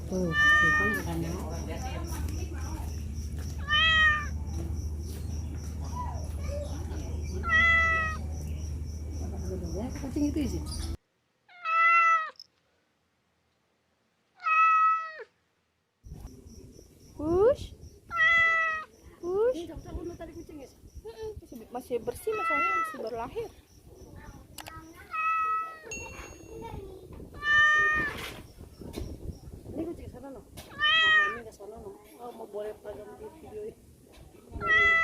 Tuh kan bukan ya. Kucing itu sih. Push. Masih bersih, masalahnya masih baru lahir. Ini kucing sana loh. Mamanya ke sana loh. Oh, mau boleh pegang di video ini.